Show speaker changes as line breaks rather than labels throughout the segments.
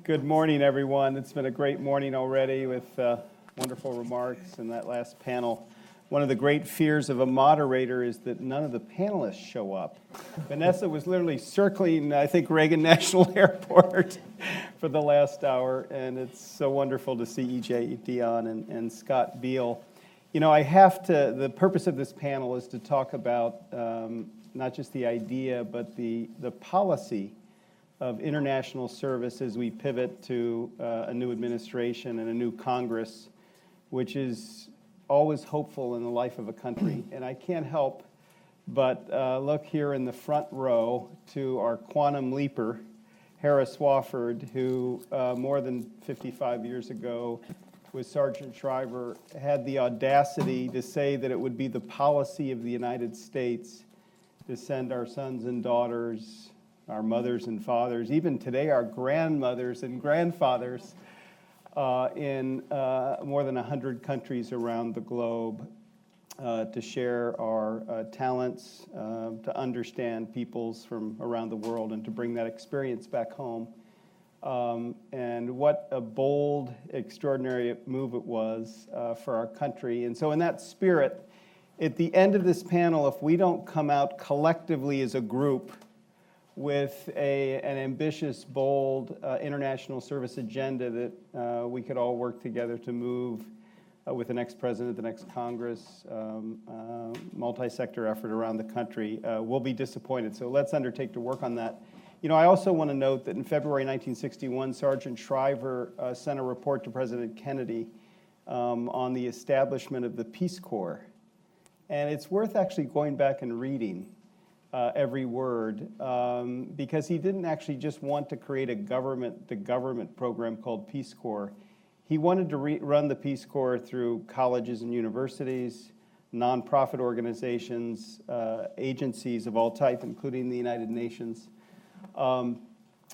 Good morning, everyone. It's been a great morning already with wonderful remarks in that last panel. One of the great fears of a moderator is that none of the panelists show up. Vanessa was literally circling, I think, Reagan National Airport for the last hour, and it's so wonderful to see E.J. Dion and Scott Beal. You know, the purpose of this panel is to talk about not just the idea, but the policy of international service as we pivot to a new administration and a new Congress, which is always hopeful in the life of a country. And I can't help but look here in the front row to our quantum leaper, Harris Wofford, who more than 55 years ago with Sergeant Shriver had the audacity to say that it would be the policy of the United States to send our sons and daughters, our mothers and fathers, even today our grandmothers and grandfathers in more than 100 countries around the globe to share our talents, to understand peoples from around the world, and to bring that experience back home. And what a bold, extraordinary move it was for our country. And so in that spirit, at the end of this panel, if we don't come out collectively as a group with an ambitious, bold international service agenda that we could all work together to move with the next president, the next Congress, multi-sector effort around the country, we'll be disappointed. So let's undertake to work on that. You know, I also want to note that in February 1961, Sergeant Shriver sent a report to President Kennedy on the establishment of the Peace Corps. And it's worth actually going back and reading every word, because he didn't actually just want to create a government-to-government program called Peace Corps. He wanted to run the Peace Corps through colleges and universities, nonprofit organizations, agencies of all type, including the United Nations, and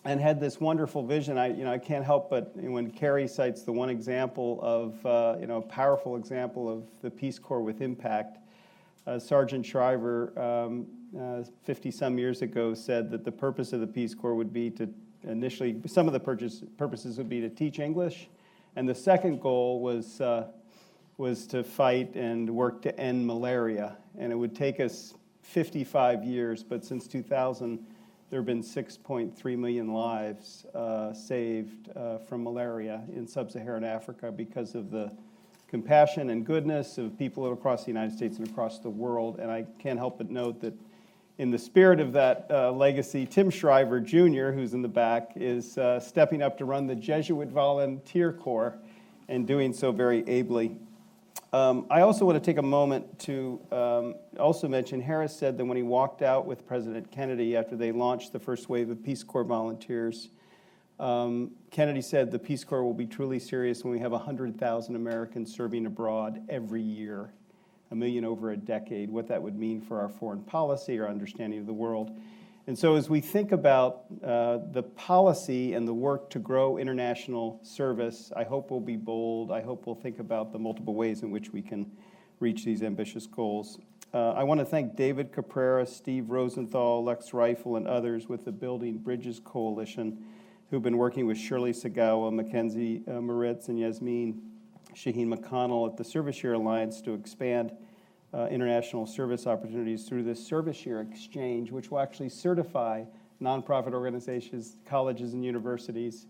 had this wonderful vision. I can't help but, when Kerry cites the one example of, a powerful example of the Peace Corps with impact, Sergeant Shriver, 50-some years ago, said that the purpose of the Peace Corps would be to initially, some of the purposes would be to teach English, and the second goal was to fight and work to end malaria. And it would take us 55 years, but since 2000, there have been 6.3 million lives saved from malaria in sub-Saharan Africa because of the compassion and goodness of people across the United States and across the world. And I can't help but note that in the spirit of that legacy, Tim Shriver Jr., who's in the back, is stepping up to run the Jesuit Volunteer Corps and doing so very ably. I also want to take a moment to also mention, Harris said that when he walked out with President Kennedy after they launched the first wave of Peace Corps volunteers, Kennedy said the Peace Corps will be truly serious when we have 100,000 Americans serving abroad every year, 1 million over a decade, what that would mean for our foreign policy, our understanding of the world. And so as we think about the policy and the work to grow international service, I hope we'll be bold. I hope we'll think about the multiple ways in which we can reach these ambitious goals. I want to thank David Caprera, Steve Rosenthal, Lex Reifel, and others with the Building Bridges Coalition who've been working with Shirley Sagawa, Mackenzie Moritz, and Yasmin Shaheen McConnell at the Service Year Alliance to expand international service opportunities through this Service Year Exchange, which will actually certify nonprofit organizations, colleges and universities,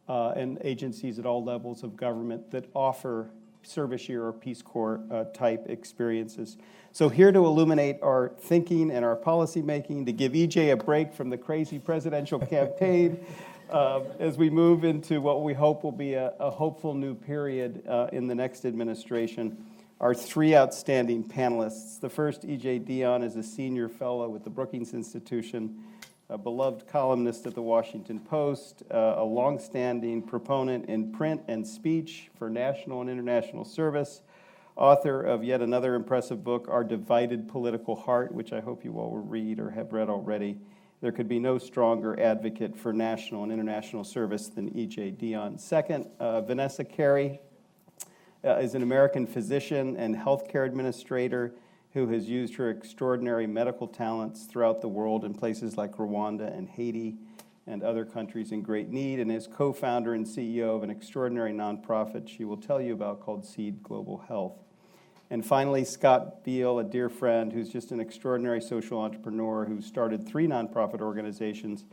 and agencies at all levels of government that offer Service Year or Peace Corps type experiences. So here to illuminate our thinking and our policy making, to give EJ a break from the crazy presidential campaign, as we move into what we hope will be a hopeful new period in the next administration, our three outstanding panelists. The first, E.J. Dion, is a senior fellow with the Brookings Institution, a beloved columnist at the Washington Post, a longstanding proponent in print and speech for national and international service, author of yet another impressive book, Our Divided Political Heart, which I hope you all will read or have read already. There could be no stronger advocate for national and international service than E.J. Dion. Second, Vanessa Carey is an American physician and healthcare administrator who has used her extraordinary medical talents throughout the world in places like Rwanda and Haiti and other countries in great need, and is co-founder and CEO of an extraordinary nonprofit she will tell you about called Seed Global Health. And finally, Scott Beal, a dear friend who's just an extraordinary social entrepreneur who started 3 nonprofit organizations,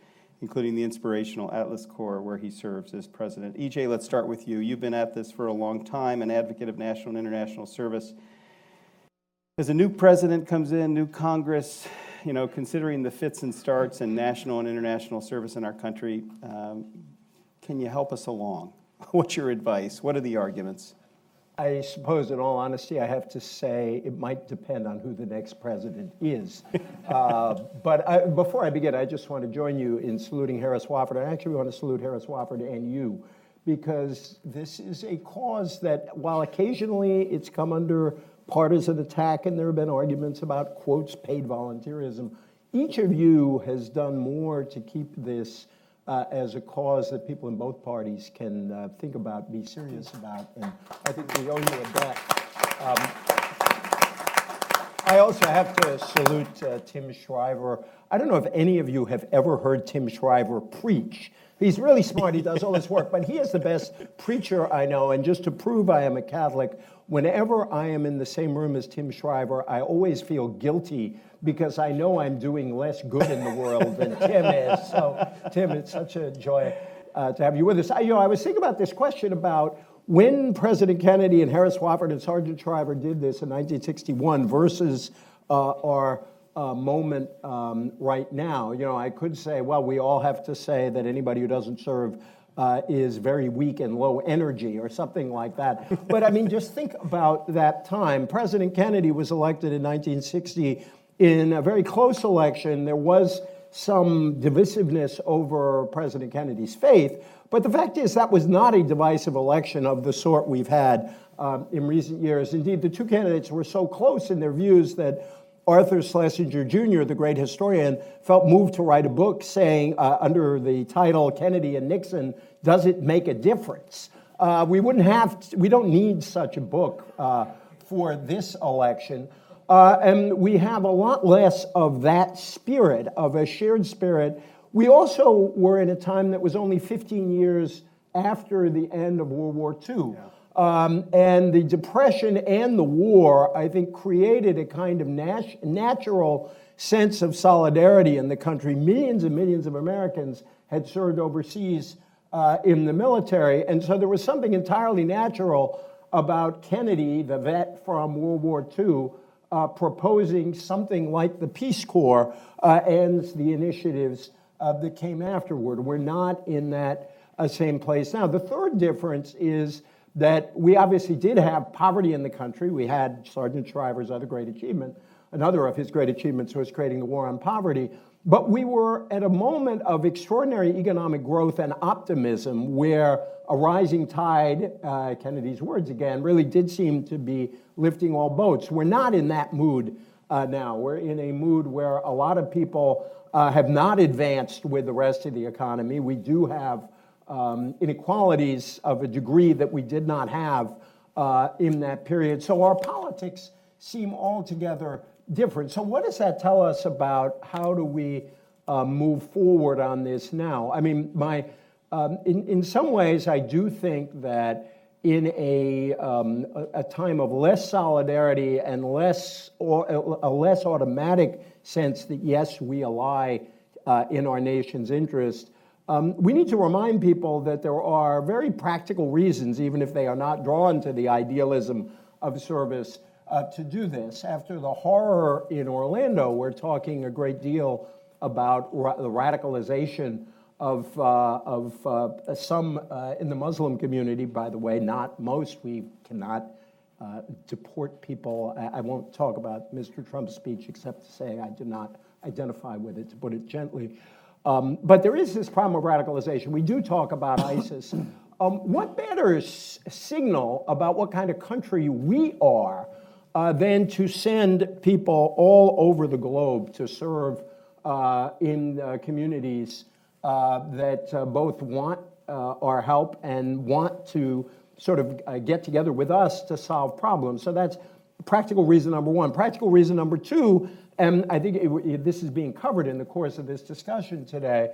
including the inspirational Atlas Corps, where he serves as president. EJ, let's start with you. You've been at this for a long time, an advocate of national and international service. As a new president comes in, new Congress, considering the fits and starts in national and international service in our country, can you help us along? What's your advice? What are the arguments?
I suppose, in all honesty, I have to say it might depend on who the next president is. But before I begin, I just want to join you in saluting Harris Wofford. I actually want to salute Harris Wofford and you, because this is a cause that, while occasionally it's come under partisan attack and there have been arguments about, quotes, paid volunteerism, each of you has done more to keep this as a cause that people in both parties can think about, be serious about, and I think we owe you a debt. I also have to salute Tim Shriver. I don't know if any of you have ever heard Tim Shriver preach. He's really smart, he does all this work, but he is the best preacher I know, and just to prove I am a Catholic, whenever I am in the same room as Tim Shriver, I always feel guilty because I know I'm doing less good in the world than Tim is. So, Tim, it's such a joy to have you with us. I was thinking about this question about when President Kennedy and Harris Wofford and Sergeant Shriver did this in 1961 versus our moment right now. I could say, well, we all have to say that anybody who doesn't serve is very weak and low energy or something like that. But I mean, just think about that time. President Kennedy was elected in 1960 in a very close election. There was some divisiveness over President Kennedy's faith, but the fact is that was not a divisive election of the sort we've had in recent years. Indeed, the two candidates were so close in their views that Arthur Schlesinger Jr., the great historian, felt moved to write a book saying, under the title Kennedy and Nixon, Does It Make a Difference? We don't need such a book for this election. And we have a lot less of that spirit, of a shared spirit. We also were in a time that was only 15 years after the end of World War II. Yeah. And the Depression and the war, I think, created a kind of natural sense of solidarity in the country. Millions and millions of Americans had served overseas in the military, and so there was something entirely natural about Kennedy, the vet from World War II, proposing something like the Peace Corps and the initiatives that came afterward. We're not in that same place now. The third difference is that we obviously did have poverty in the country. We had Sergeant Shriver's other great achievement. Another of his great achievements was creating the war on poverty. But we were at a moment of extraordinary economic growth and optimism where a rising tide, Kennedy's words again, really did seem to be lifting all boats. We're not in that mood now. We're in a mood where a lot of people have not advanced with the rest of the economy. We do have inequalities of a degree that we did not have in that period. So our politics seem altogether different. So what does that tell us about how do we move forward on this now? I mean, in some ways, I do think that in a time of less solidarity and a less automatic sense that, yes, we ally in our nation's interest, we need to remind people that there are very practical reasons, even if they are not drawn to the idealism of service, to do this. After the horror in Orlando, we're talking a great deal about the radicalization of some in the Muslim community, by the way, not most. We cannot deport people. I won't talk about Mr. Trump's speech except to say I do not identify with it, to put it gently. But there is this problem of radicalization. We do talk about ISIS. What better signal about what kind of country we are than to send people all over the globe to serve in communities that both want our help and want to sort of get together with us to solve problems. So that's practical reason number one. Practical reason number two And I think this is being covered in the course of this discussion today,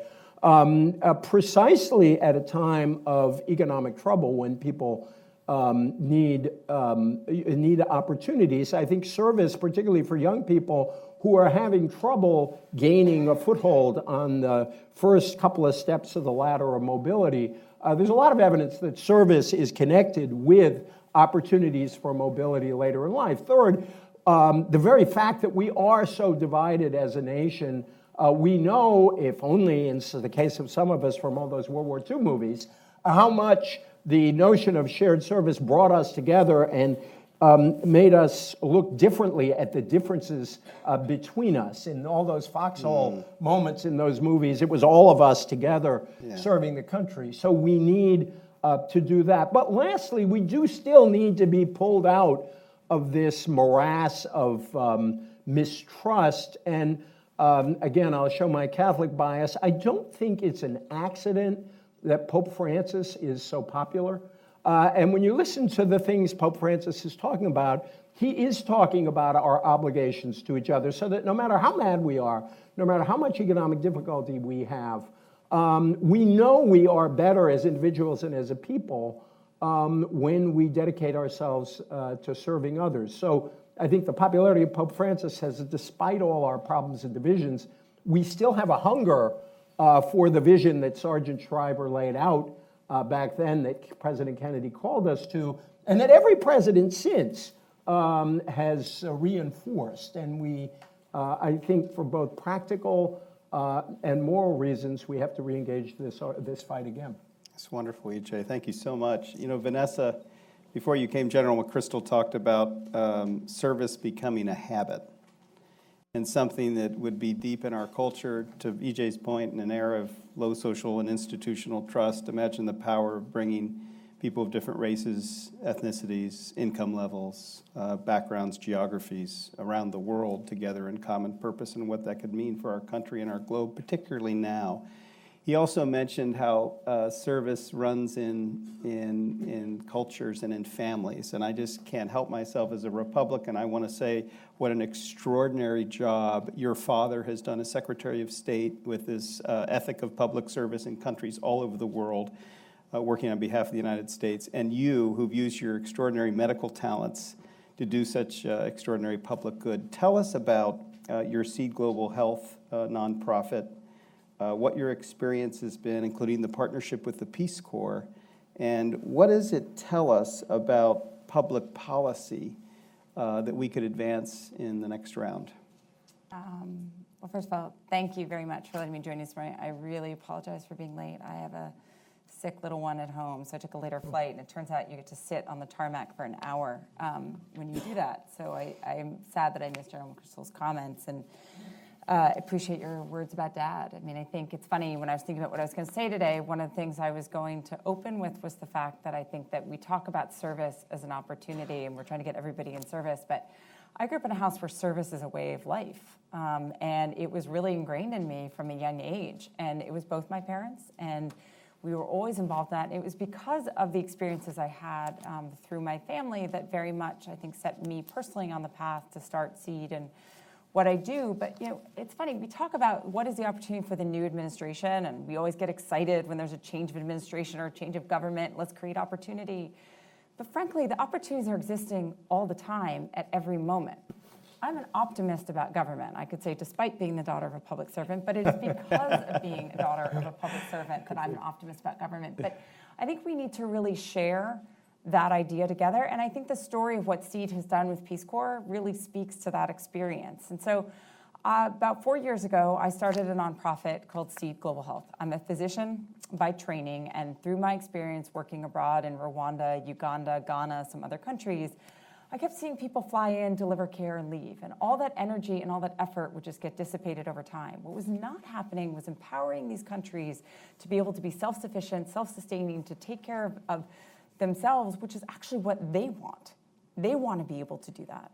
precisely at a time of economic trouble when people need opportunities. I think service, particularly for young people who are having trouble gaining a foothold on the first couple of steps of the ladder of mobility, there's a lot of evidence that service is connected with opportunities for mobility later in life. Third, the very fact that we are so divided as a nation, we know, if only in the case of some of us from all those World War II movies, how much the notion of shared service brought us together and made us look differently at the differences between us. In all those foxhole moments in those movies, it was all of us together serving the country. So we need to do that. But lastly, we do still need to be pulled out of this morass of mistrust. And again, I'll show my Catholic bias. I don't think it's an accident that Pope Francis is so popular. And when you listen to the things Pope Francis is talking about, he is talking about our obligations to each other, so that no matter how mad we are, no matter how much economic difficulty we have, we know we are better as individuals and as a people when we dedicate ourselves to serving others. So I think the popularity of Pope Francis says that despite all our problems and divisions, we still have a hunger for the vision that Sergeant Shriver laid out back then, that President Kennedy called us to, and that every president since has reinforced. And we, I think for both practical and moral reasons, we have to reengage this fight again.
That's wonderful, E.J. Thank you so much. You know, Vanessa, before you came, General McChrystal talked about service becoming a habit and something that would be deep in our culture. To E.J.'s point, in an era of low social and institutional trust, imagine the power of bringing people of different races, ethnicities, income levels, backgrounds, geographies around the world together in common purpose, and what that could mean for our country and our globe, particularly now. He also mentioned how service runs in cultures and in families, and I just can't help myself as a Republican. I want to say what an extraordinary job your father has done as Secretary of State with his ethic of public service in countries all over the world, working on behalf of the United States, and you, who've used your extraordinary medical talents to do such extraordinary public good. Tell us about your Seed Global Health nonprofit, what your experience has been, including the partnership with the Peace Corps, and what does it tell us about public policy that we could advance in the next round?
Well, first of all, thank you very much for letting me join you this morning. I really apologize for being late. I have a sick little one at home, so I took a later flight, and it turns out you get to sit on the tarmac for an hour when you do that. So I'm sad that I missed General McChrystal's comments, and I appreciate your words about Dad. I mean, I think it's funny, when I was thinking about what I was going to say today, one of the things I was going to open with was the fact that I think that we talk about service as an opportunity, and we're trying to get everybody in service, but I grew up in a house where service is a way of life, and it was really ingrained in me from a young age, and it was both my parents, and we were always involved in that. It was because of the experiences I had through my family that very much, I think, set me personally on the path to start Seed and what I do. But, you know, it's funny, we talk about what is the opportunity for the new administration, and we always get excited when there's a change of administration or a change of government. Let's create opportunity. But frankly, the opportunities are existing all the time at every moment. I'm an optimist about government, I could say, despite being the daughter of a public servant, but it is because of being a daughter of a public servant that I'm an optimist about government. But I think we need to really share that idea together, and I think the story of what Seed has done with Peace Corps really speaks to that experience. And so about 4 years ago, I started a nonprofit called Seed Global Health. I'm a physician by training, and through my experience working abroad in Rwanda, Uganda, Ghana, some other countries, I kept seeing people fly in, deliver care, and leave. And all that energy and all that effort would just get dissipated over time. What was not happening was empowering these countries to be able to be self-sufficient, self-sustaining, to take care of themselves, which is actually what they want. They want to be able to do that.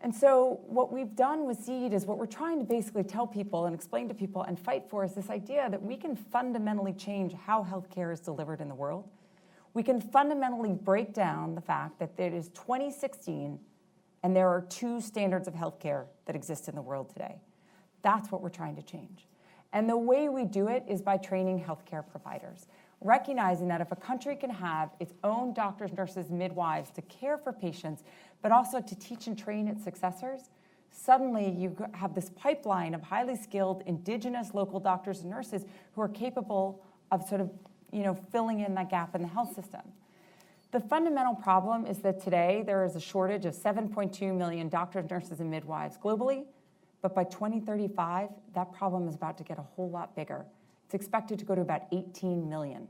And so what we've done with Seed is what we're trying to basically tell people and explain to people and fight for is this idea that we can fundamentally change how healthcare is delivered in the world. We can fundamentally break down the fact that it is 2016 And there are two standards of healthcare that exist in the world today. That's what we're trying to change. And the way we do it is by training healthcare providers, recognizing that if a country can have its own doctors, nurses, midwives to care for patients, but also to teach and train its successors, suddenly you have this pipeline of highly skilled indigenous local doctors and nurses who are capable of sort of, filling in that gap in the health system. The fundamental problem is that today there is a shortage of 7.2 million doctors, nurses, and midwives globally, but by 2035, that problem is about to get a whole lot bigger. It's expected to go to about 18 million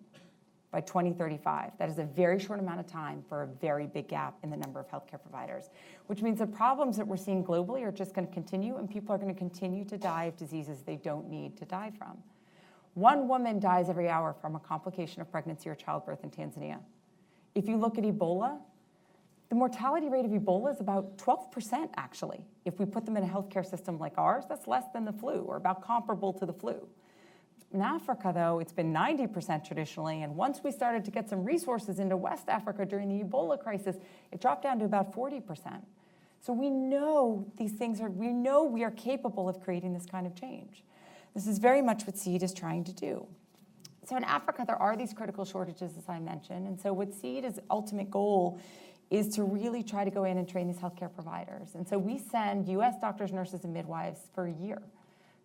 by 2035. That is a very short amount of time for a very big gap in the number of healthcare providers, which means the problems that we're seeing globally are just going to continue, and people are going to continue to die of diseases they don't need to die from. 1 woman dies every hour from a complication of pregnancy or childbirth in Tanzania. If you look at Ebola, the mortality rate of Ebola is about 12%, actually. If we put them in a healthcare system like ours, that's less than the flu, or about comparable to the flu. In Africa, though, it's been 90% traditionally, and once we started to get some resources into West Africa during the Ebola crisis, it dropped down to about 40%. So we know we are capable of creating this kind of change. This is very much what SEED is trying to do. So in Africa, there are these critical shortages, as I mentioned, and so what SEED's ultimate goal is to really try to go in and train these healthcare providers. And so we send US doctors, nurses, and midwives for a year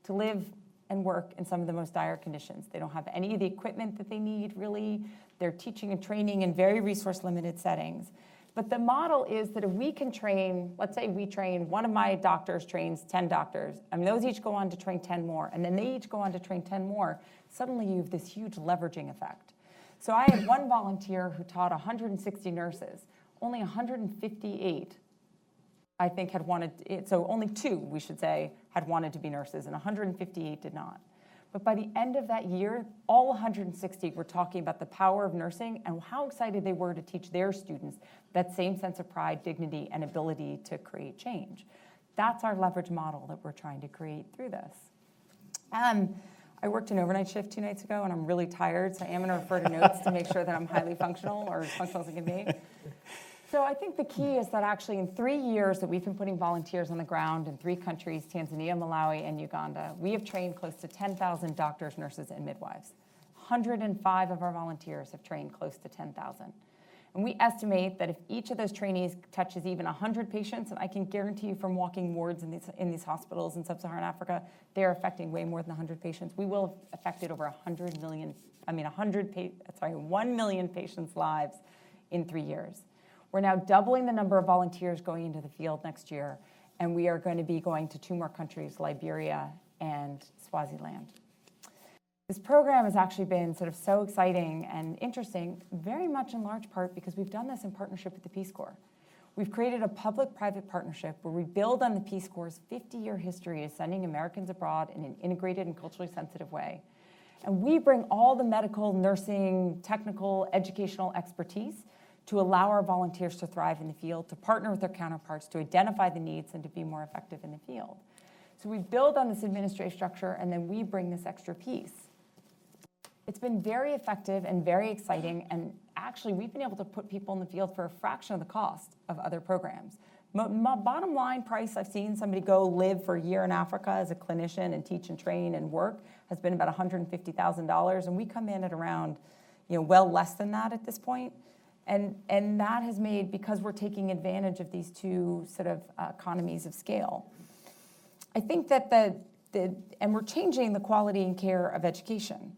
to live and work in some of the most dire conditions. They don't have any of the equipment that they need, really. They're teaching and training in very resource-limited settings. But the model is that if we can train, let's say we train, one of my doctors trains 10 doctors, and those each go on to train 10 more, and then they each go on to train 10 more, suddenly you have this huge leveraging effect. So I had one volunteer who taught 160 nurses. Only 158, I think, had wanted, so only 2, we should say, had wanted to be nurses, and 158 did not. But by the end of that year, all 160 were talking about the power of nursing and how excited they were to teach their students that same sense of pride, dignity, and ability to create change. That's our leverage model that we're trying to create through this. I worked an overnight shift 2 nights ago, and I'm really tired, so I am going to refer to notes to make sure that I'm highly functional, or as functional as I can be. So I think the key is that actually in 3 years that we've been putting volunteers on the ground in 3 countries, Tanzania, Malawi, and Uganda, we have trained close to 10,000 doctors, nurses, and midwives. 105 of our volunteers have trained close to 10,000. And we estimate that if each of those trainees touches even 100 patients, and I can guarantee you from walking wards in these hospitals in sub-Saharan Africa, they're affecting way more than 100 patients. We will have affected over 1 million patients' lives in 3 years. We're now doubling the number of volunteers going into the field next year, and we are going to be going to 2 more countries, Liberia and Swaziland. This program has actually been sort of so exciting and interesting, very much in large part because we've done this in partnership with the Peace Corps. We've created a public-private partnership where we build on the Peace Corps' 50-year history of sending Americans abroad in an integrated and culturally sensitive way. And we bring all the medical, nursing, technical, educational expertise to allow our volunteers to thrive in the field, to partner with their counterparts, to identify the needs, and to be more effective in the field. So we build on this administrative structure, and then we bring this extra piece. It's been very effective and very exciting, and actually we've been able to put people in the field for a fraction of the cost of other programs. Bottom line price I've seen somebody go live for a year in Africa as a clinician and teach and train and work has been about $150,000, and we come in at around, well less than that at this point. And that has made, because we're taking advantage of these 2 sort of economies of scale. I think that and we're changing the quality and care of education.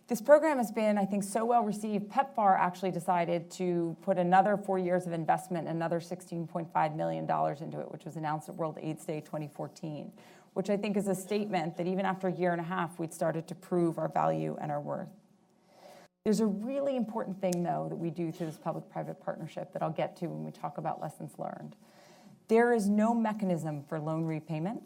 This program has been, I think, so well received. PEPFAR actually decided to put another 4 years of investment, another $16.5 million into it, which was announced at World AIDS Day 2014, which I think is a statement that even after a year and a half, we'd started to prove our value and our worth. There's a really important thing, though, that we do through this public-private partnership that I'll get to when we talk about lessons learned. There is no mechanism for loan repayment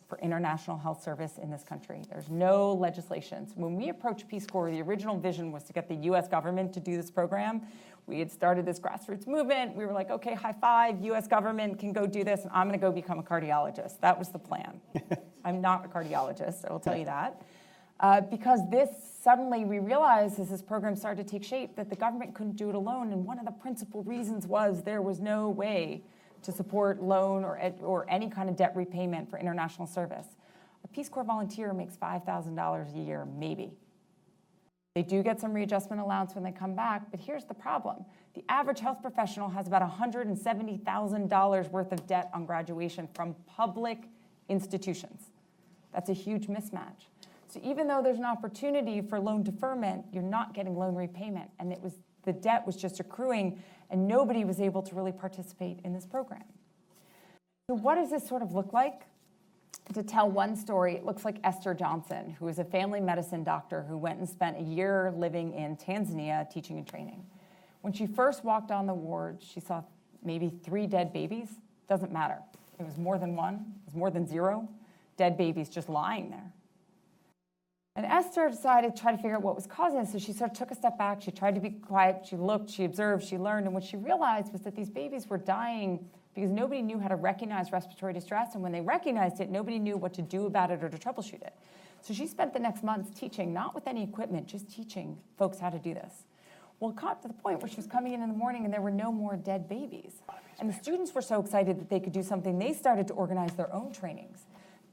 for international health service in this country. There's no legislation. So when we approached Peace Corps, the original vision was to get the US government to do this program. We had started this grassroots movement. We were like, okay, high five, US government can go do this, and I'm gonna go become a cardiologist. That was the plan. I'm not a cardiologist, I will tell you that. Because suddenly we realized as this program started to take shape that the government couldn't do it alone, and one of the principal reasons was there was no way to support loan or any kind of debt repayment for international service. A Peace Corps volunteer makes $5,000 a year, maybe. They do get some readjustment allowance when they come back, but here's the problem. The average health professional has about $170,000 worth of debt on graduation from public institutions. That's a huge mismatch. So even though there's an opportunity for loan deferment, you're not getting loan repayment. And the debt was just accruing, and nobody was able to really participate in this program. So what does this sort of look like? To tell one story, it looks like Esther Johnson, who is a family medicine doctor who went and spent a year living in Tanzania teaching and training. When she first walked on the ward, she saw maybe 3 dead babies. Doesn't matter. It was more than 1. It was more than 0. Dead babies just lying there. And Esther decided to try to figure out what was causing it. So she sort of took a step back. She tried to be quiet. She looked, she observed, she learned. And what she realized was that these babies were dying because nobody knew how to recognize respiratory distress. And when they recognized it, nobody knew what to do about it or to troubleshoot it. So she spent the next months teaching, not with any equipment, just teaching folks how to do this. Well, it got to the point where she was coming in the morning and there were no more dead babies. And the students were so excited that they could do something, they started to organize their own trainings.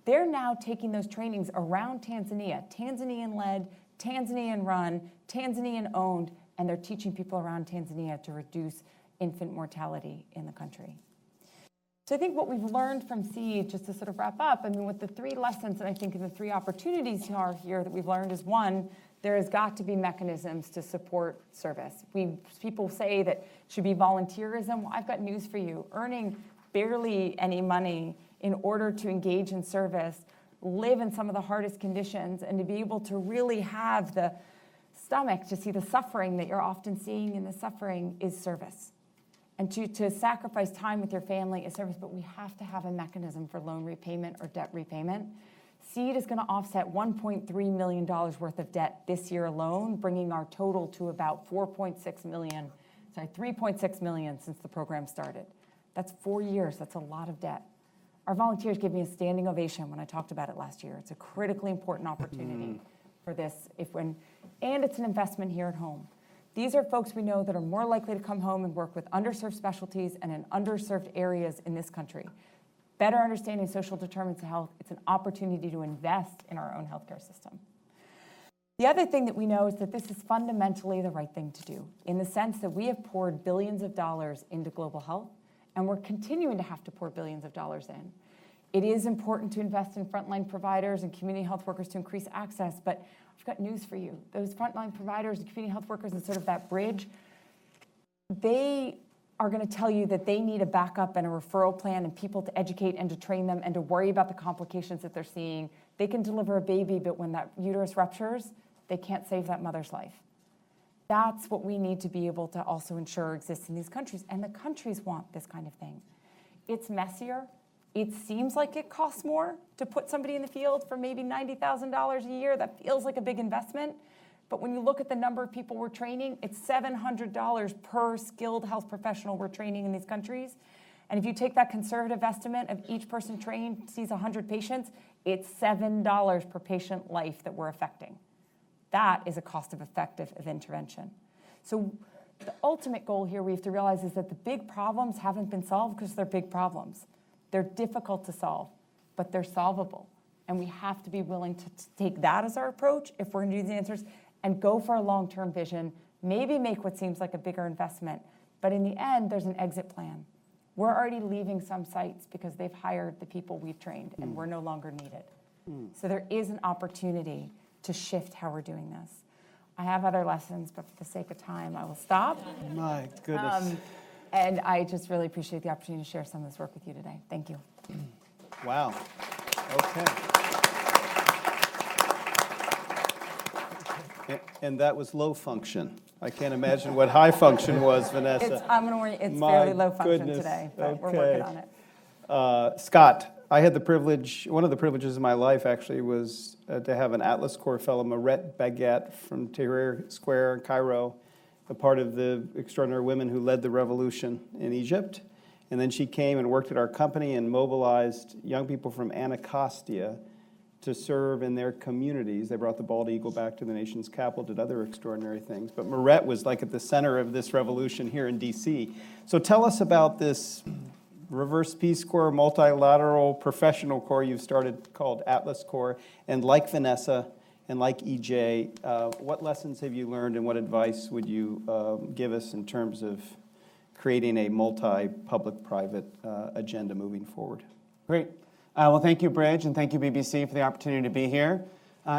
They're now taking those trainings around Tanzania, Tanzanian-led, Tanzanian-run, Tanzanian-owned, and they're teaching people around Tanzania to reduce infant mortality in the country. So I think what we've learned from SEED, just to sort of wrap up, I mean, with the 3 lessons, and I think the 3 opportunities are here that we've learned is, 1, there has got to be mechanisms to support service. People say that it should be volunteerism. Well, I've got news for you. Earning barely any money in order to engage in service, live in some of the hardest conditions, and to be able to really have the stomach to see the suffering that you're often seeing in the suffering is service. And to sacrifice time with your family is service, but we have to have a mechanism for loan repayment or debt repayment. SEED is going to offset $1.3 million worth of debt this year alone, bringing our total to about 3.6 million since the program started. That's 4 years. That's a lot of debt. Our volunteers gave me a standing ovation when I talked about it last year. It's a critically important opportunity for this, and it's an investment here at home. These are folks we know that are more likely to come home and work with underserved specialties and in underserved areas in this country. Better understanding social determinants of health, it's an opportunity to invest in our own healthcare system. The other thing that we know is that this is fundamentally the right thing to do, in the sense that we have poured billions of dollars into global health, and we're continuing to have to pour billions of dollars in. It is important to invest in frontline providers and community health workers to increase access, but I've got news for you. Those frontline providers and community health workers and sort of that bridge, they are going to tell you that they need a backup and a referral plan and people to educate and to train them and to worry about the complications that they're seeing. They can deliver a baby, but when that uterus ruptures, they can't save that mother's life. That's what we need to be able to also ensure exists in these countries, and the countries want this kind of thing. It's messier. It seems like it costs more to put somebody in the field for maybe $90,000 a year. That feels like a big investment. But when you look at the number of people we're training, it's $700 per skilled health professional we're training in these countries. And if you take that conservative estimate of each person trained sees 100 patients, it's $7 per patient life that we're affecting. That is a cost-effective intervention. So the ultimate goal here we have to realize is that the big problems haven't been solved because they're big problems. They're difficult to solve, but they're solvable. And we have to be willing to take that as our approach if we're going to do these answers and go for a long-term vision, maybe make what seems like a bigger investment. But in the end, there's an exit plan. We're already leaving some sites because they've hired the people we've trained and we're no longer needed. So there is an opportunity to shift how we're doing this. I have other lessons, but for the sake of time, I will stop.
My goodness.
And I just really appreciate the opportunity to share some of this work with you today. Thank you.
Wow. Okay. And that was low function. I can't imagine what high function was, Vanessa.
I'm going to worry, it's
My
fairly low function
goodness.
today, but we're
Okay.
working on it.
Scott, I had the privilege, one of the privileges of my life actually was to have an Atlas Corps fellow, Moret Baguette from Tahrir Square in Cairo, a part of the extraordinary women who led the revolution in Egypt. And then she came and worked at our company and mobilized young people from Anacostia to serve in their communities. They brought the bald eagle back to the nation's capital, did other extraordinary things. But Moret was like at the center of this revolution here in DC. So tell us about this Reverse Peace Corps, multilateral professional corps you've started called Atlas Corps, and like Vanessa and like EJ, what lessons have you learned and what advice would you give us in terms of creating a multi-public-private agenda moving forward?
Great. Well, thank you, Bridge, and thank you, BBC, for the opportunity to be here.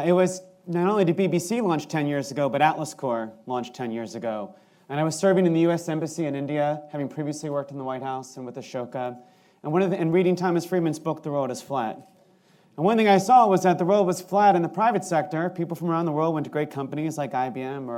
It was not only did BBC launch 10 years ago, but Atlas Corps launched 10 years ago. And I was serving in the U.S. Embassy in India, having previously worked in the White House and with Ashoka, and reading Thomas Friedman's book, The Road is Flat. And one thing I saw was that the road was flat in the private sector. People from around the world went to great companies like IBM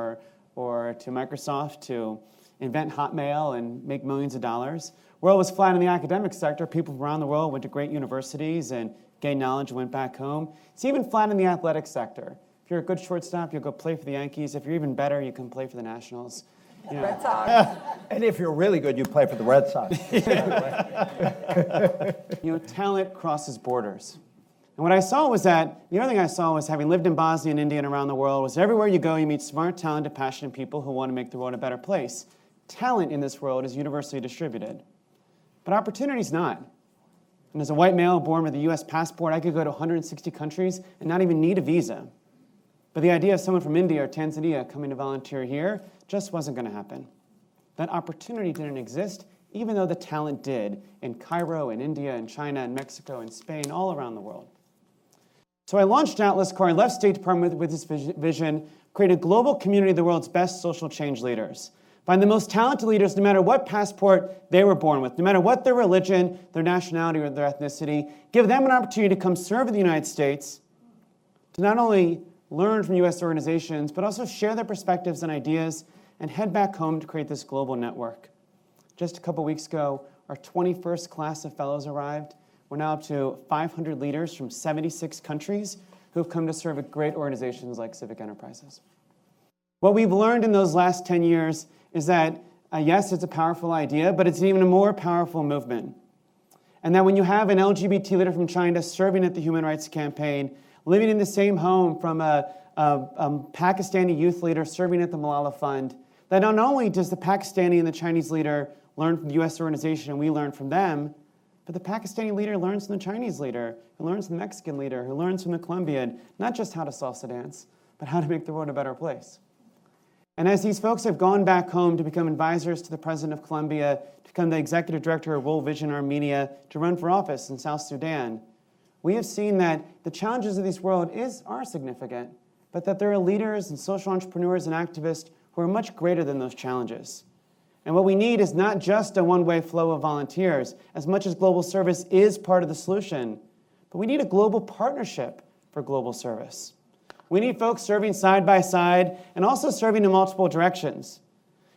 or to Microsoft to invent Hotmail and make millions of dollars. The world was flat in the academic sector. People from around the world went to great universities and gained knowledge and went back home. It's even flat in the athletic sector. If you're a good shortstop, you'll go play for the Yankees. If you're even better, you can play for the Nationals. Yeah.
Red Sox.
And if you're really good, you play for the Red Sox.
Talent crosses borders. And what I saw was that, the other thing I saw was, having lived in Bosnia and India and around the world, was everywhere you go, you meet smart, talented, passionate people who want to make the world a better place. Talent in this world is universally distributed, but opportunity's not. And as a white male born with a US passport, I could go to 160 countries and not even need a visa. But the idea of someone from India or Tanzania coming to volunteer here just wasn't going to happen. That opportunity didn't exist, even though the talent did in Cairo and India and China and Mexico and Spain, all around the world. So I launched Atlas Corps. I left State Department with this vision, create a global community of the world's best social change leaders. Find the most talented leaders, no matter what passport they were born with, no matter what their religion, their nationality, or their ethnicity. Give them an opportunity to come serve in the United States, to not only learn from U.S. organizations, but also share their perspectives and ideas, and head back home to create this global network. Just a couple weeks ago, our 21st class of fellows arrived. We're now up to 500 leaders from 76 countries who have come to serve at great organizations like Civic Enterprises. What we've learned in those last 10 years is that, yes, it's a powerful idea, but it's even a more powerful movement. And that when you have an LGBT leader from China serving at the Human Rights Campaign, living in the same home from a Pakistani youth leader serving at the Malala Fund, that not only does the Pakistani and the Chinese leader learn from the U.S. organization and we learn from them, but the Pakistani leader learns from the Chinese leader, who learns from the Mexican leader, who learns from the Colombian, not just how to salsa dance, but how to make the world a better place. And as these folks have gone back home to become advisors to the president of Colombia, to become the executive director of World Vision Armenia, to run for office in South Sudan, we have seen that the challenges of this world are significant, but that there are leaders and social entrepreneurs and activists who are much greater than those challenges. And what we need is not just a one-way flow of volunteers, as much as global service is part of the solution, but we need a global partnership for global service. We need folks serving side by side and also serving in multiple directions.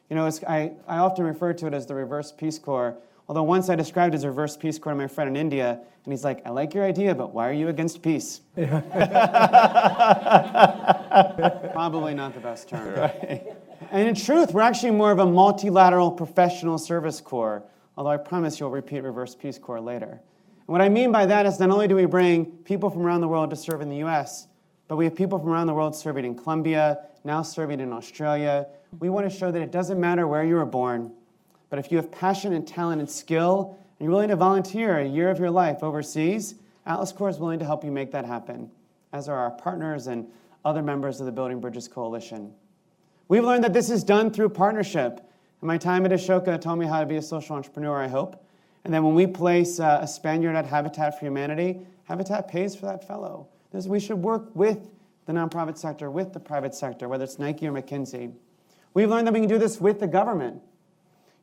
You know, I often refer to it as the reverse Peace Corps, although once I described it as a reverse Peace Corps to my friend in India, and he's like, I like your idea, but why are you against peace? Probably not the best term. Right. And in truth, we're actually more of a multilateral professional service corps, although I promise you'll repeat reverse Peace Corps later. And what I mean by that is not only do we bring people from around the world to serve in the US, but we have people from around the world serving in Colombia, now serving in Australia. We want to show that it doesn't matter where you were born, but if you have passion and talent and skill, and you're willing to volunteer a year of your life overseas, Atlas Corps is willing to help you make that happen, as are our partners and other members of the Building Bridges Coalition. We've learned that this is done through partnership. And my time at Ashoka taught me how to be a social entrepreneur, I hope. And then when we place a Spaniard at Habitat for Humanity, Habitat pays for that fellow. We should work with the nonprofit sector, with the private sector, whether it's Nike or McKinsey. We've learned that we can do this with the government.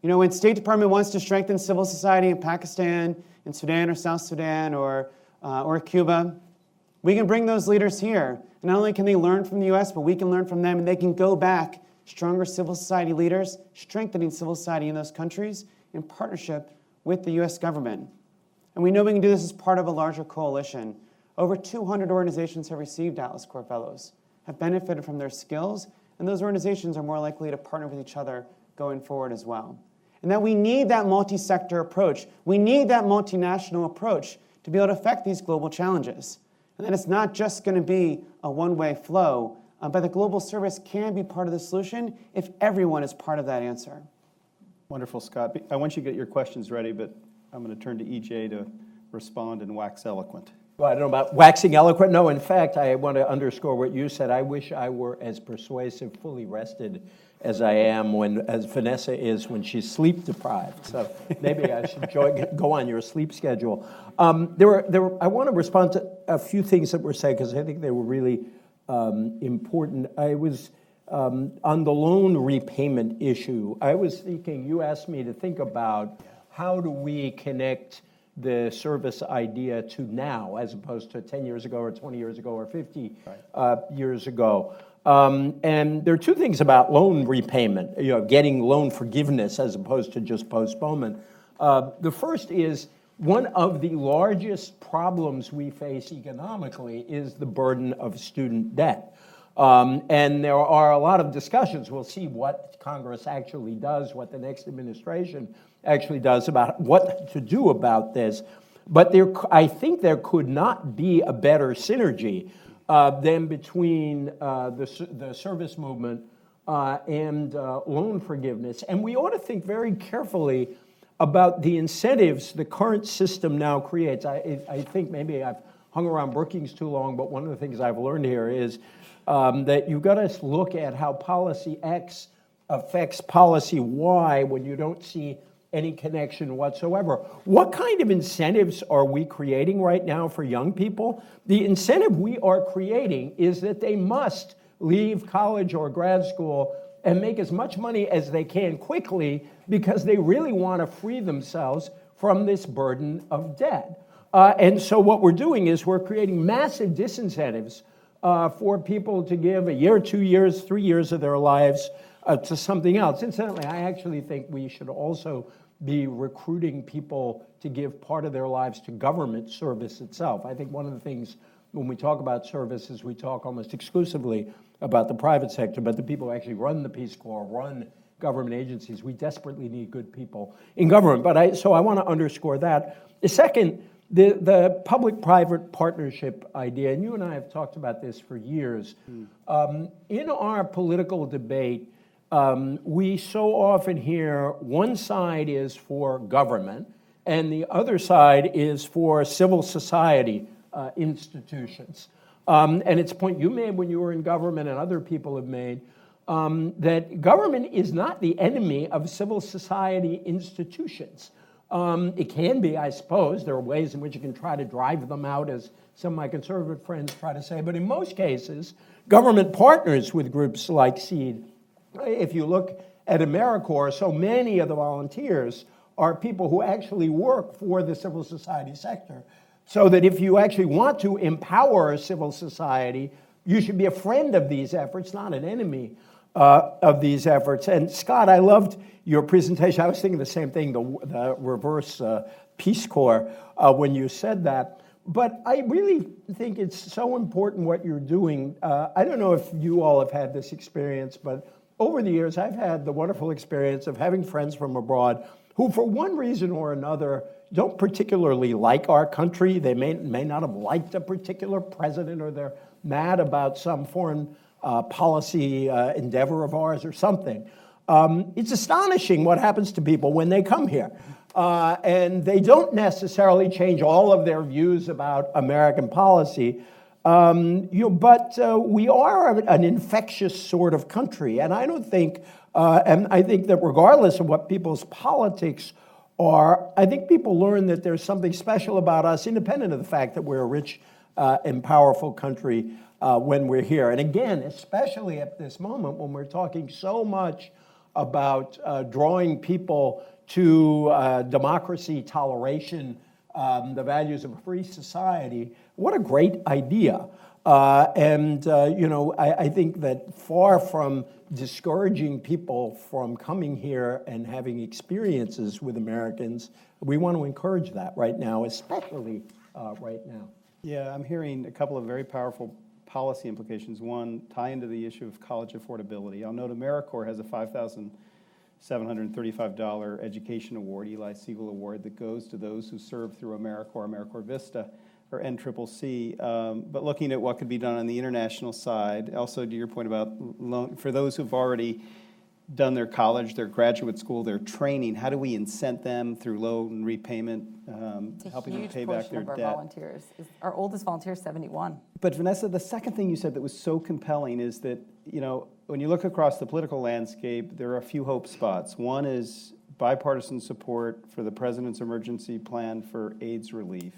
You know, when State Department wants to strengthen civil society in Pakistan, in Sudan or South Sudan or Cuba, we can bring those leaders here. And not only can they learn from the U.S., but we can learn from them, and they can go back stronger civil society leaders, strengthening civil society in those countries in partnership with the U.S. government. And we know we can do this as part of a larger coalition. Over 200 organizations have received Atlas Corps Fellows, have benefited from their skills, and those organizations are more likely to partner with each other going forward as well. And that we need that multi-sector approach. We need that multinational approach to be able to affect these global challenges. And that it's not just going to be a one-way flow, but the global service can be part of the solution if everyone is part of that answer.
Wonderful, Scott. I want you to get your questions ready, but I'm going to turn to EJ to respond and wax eloquent.
Well, I don't know about waxing eloquent. No, in fact, I want to underscore what you said. I wish I were as persuasive, fully rested as I am as Vanessa is when she's sleep deprived. So maybe I should go on your sleep schedule. I want to respond to a few things that were said because I think they were really important. I was on the loan repayment issue. I was thinking, you asked me to think about how do we connect the service idea to now as opposed to 10 years ago or 20 years ago or 50 years ago. And there are two things about loan repayment, getting loan forgiveness as opposed to just postponement. The first is one of the largest problems we face economically is the burden of student debt. And there are a lot of discussions. We'll see what Congress actually does, what the next administration actually does about what to do about this. But I think there could not be a better synergy than between the service movement and loan forgiveness. And we ought to think very carefully about the incentives the current system now creates. I think maybe I've hung around Brookings too long, but one of the things I've learned here is that you've got to look at how policy X affects policy Y when you don't see any connection whatsoever. What kind of incentives are we creating right now for young people? The incentive we are creating is that they must leave college or grad school and make as much money as they can quickly because they really want to free themselves from this burden of debt. And so what we're doing is we're creating massive disincentives for people to give a year, 2 years, 3 years of their lives to something else. Incidentally, I actually think we should also be recruiting people to give part of their lives to government service itself. I think one of the things when we talk about service is we talk almost exclusively about the private sector, but the people who actually run the Peace Corps, run government agencies, we desperately need good people in government. So I want to underscore that. The second, the public-private partnership idea, and you and I have talked about this for years. In our political debate, we so often hear one side is for government and the other side is for civil society institutions. And it's a point you made when you were in government and other people have made, that government is not the enemy of civil society institutions. It can be, I suppose. There are ways in which you can try to drive them out, as some of my conservative friends try to say. But in most cases, government partners with groups like SEED. If you look at AmeriCorps, so many of the volunteers are people who actually work for the civil society sector. So that if you actually want to empower civil society, you should be a friend of these efforts, not an enemy of these efforts. And Scott, I loved your presentation. I was thinking the same thing, the reverse Peace Corps, when you said that. But I really think it's so important what you're doing. I don't know if you all have had this experience, but over the years, I've had the wonderful experience of having friends from abroad who, for one reason or another, don't particularly like our country. They may not have liked a particular president, or they're mad about some foreign policy endeavor of ours or something. It's astonishing what happens to people when they come here. And they don't necessarily change all of their views about American policy. But we are an infectious sort of country, and I don't think, and I think that regardless of what people's politics are, I think people learn that there's something special about us, independent of the fact that we're a rich and powerful country when we're here. And again, especially at this moment when we're talking so much about drawing people to democracy, toleration, the values of a free society. What a great idea. I think that far from discouraging people from coming here and having experiences with Americans, we want to encourage that right now, especially right now.
Yeah, I'm hearing a couple of very powerful policy implications. One, tie into the issue of college affordability. I'll note AmeriCorps has a $5,735 education award, Eli Siegel Award, that goes to those who serve through AmeriCorps Vista, or NCCC. But looking at what could be done on the international side, also to your point about loan, for those who've already done their college, their graduate school, their training. How do we incent them through loan repayment,
It's a
helping them
huge
pay back
portion
their
of our
debt?
volunteers. Our oldest volunteer is 71.
But Vanessa, the second thing you said that was so compelling is that, when you look across the political landscape, there are a few hope spots. One is bipartisan support for the president's emergency plan for AIDS relief,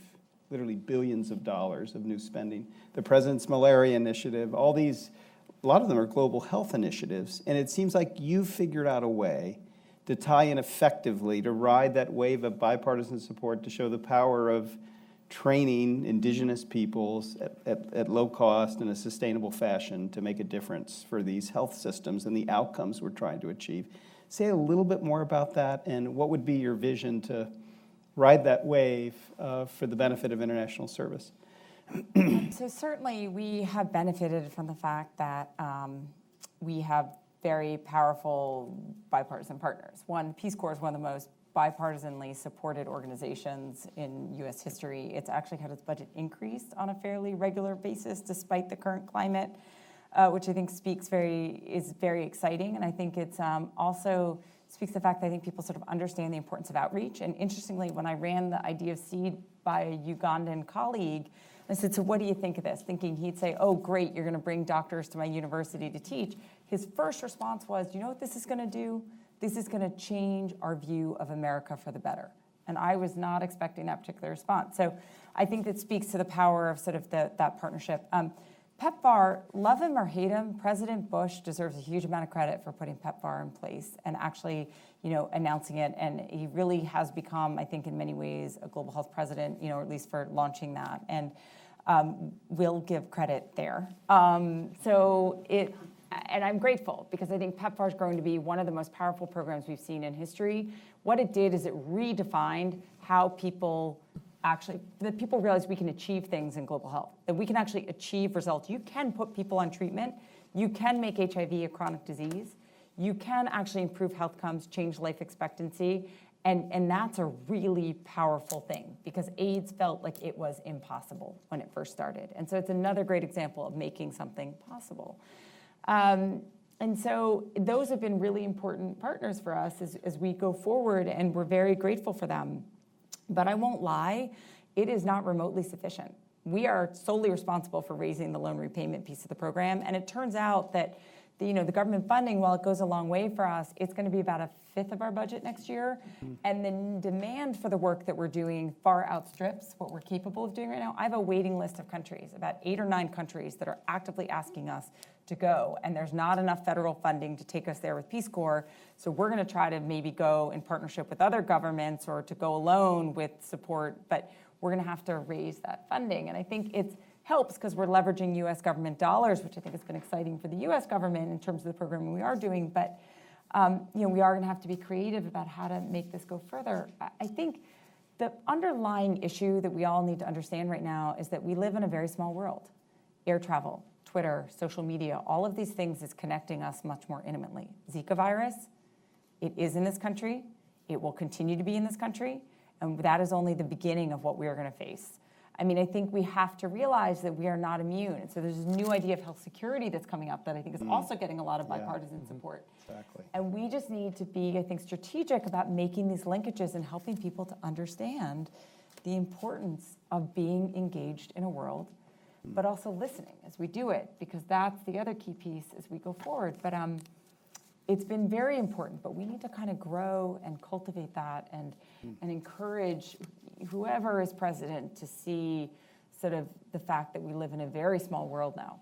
literally billions of dollars of new spending. The president's malaria initiative, all these, a lot of them are global health initiatives. And it seems like you've figured out a way to tie in effectively, to ride that wave of bipartisan support, to show the power of training indigenous peoples at low cost in a sustainable fashion to make a difference for these health systems and the outcomes we're trying to achieve. Say a little bit more about that, and what would be your vision to ride that wave for the benefit of international service?
So certainly we have benefited from the fact that we have very powerful bipartisan partners. One, Peace Corps is one of the most bipartisanly supported organizations in U.S. history. It's actually had its budget increased on a fairly regular basis despite the current climate, which I think is very exciting. And I think it's also speaks to the fact that I think people sort of understand the importance of outreach. And interestingly, when I ran the idea of Seed by a Ugandan colleague, I said, so what do you think of this? Thinking he'd say, oh, great, you're going to bring doctors to my university to teach. His first response was, you know what this is going to do? This is going to change our view of America for the better. And I was not expecting that particular response. So I think that speaks to the power of sort of that partnership. PEPFAR, love him or hate him, President Bush deserves a huge amount of credit for putting PEPFAR in place and actually, announcing it. And he really has become, I think, in many ways, a global health president, or at least for launching that. And we'll give credit there. And I'm grateful because I think PEPFAR is growing to be one of the most powerful programs we've seen in history. What it did is it redefined how people realize we can achieve things in global health, that we can actually achieve results. You can put people on treatment. You can make HIV a chronic disease. You can actually improve health outcomes, change life expectancy. And that's a really powerful thing because AIDS felt like it was impossible when it first started. And so it's another great example of making something possible. And so those have been really important partners for us as we go forward, and we're very grateful for them. But I won't lie, it is not remotely sufficient. We are solely responsible for raising the loan repayment piece of the program, and it turns out that the government funding, while it goes a long way for us, it's going to be about a fifth of our budget next year. And the demand for the work that we're doing far outstrips what we're capable of doing right now. I have a waiting list of countries, about 8 or 9 countries that are actively asking us to go, and there's not enough federal funding to take us there with Peace Corps. So we're going to try to maybe go in partnership with other governments or to go alone with support, but we're going to have to raise that funding. And I think it helps because we're leveraging U.S. government dollars, which I think has been exciting for the U.S. government in terms of the programming we are doing. But we are going to have to be creative about how to make this go further. I think the underlying issue that we all need to understand right now is that we live in a very small world. Air travel, Twitter, social media, all of these things is connecting us much more intimately. Zika virus, it is in this country. It will continue to be in this country. And that is only the beginning of what we are going to face. I mean, I think we have to realize that we are not immune. And so there's a new idea of health security that's coming up that I think is also getting a lot of bipartisan support.
Exactly.
And we just need to be, I think, strategic about making these linkages and helping people to understand the importance of being engaged in a world, but also listening as we do it, because that's the other key piece as we go forward. But it's been very important, but we need to kind of grow and cultivate that and encourage whoever is president to see sort of the fact that we live in a very small world now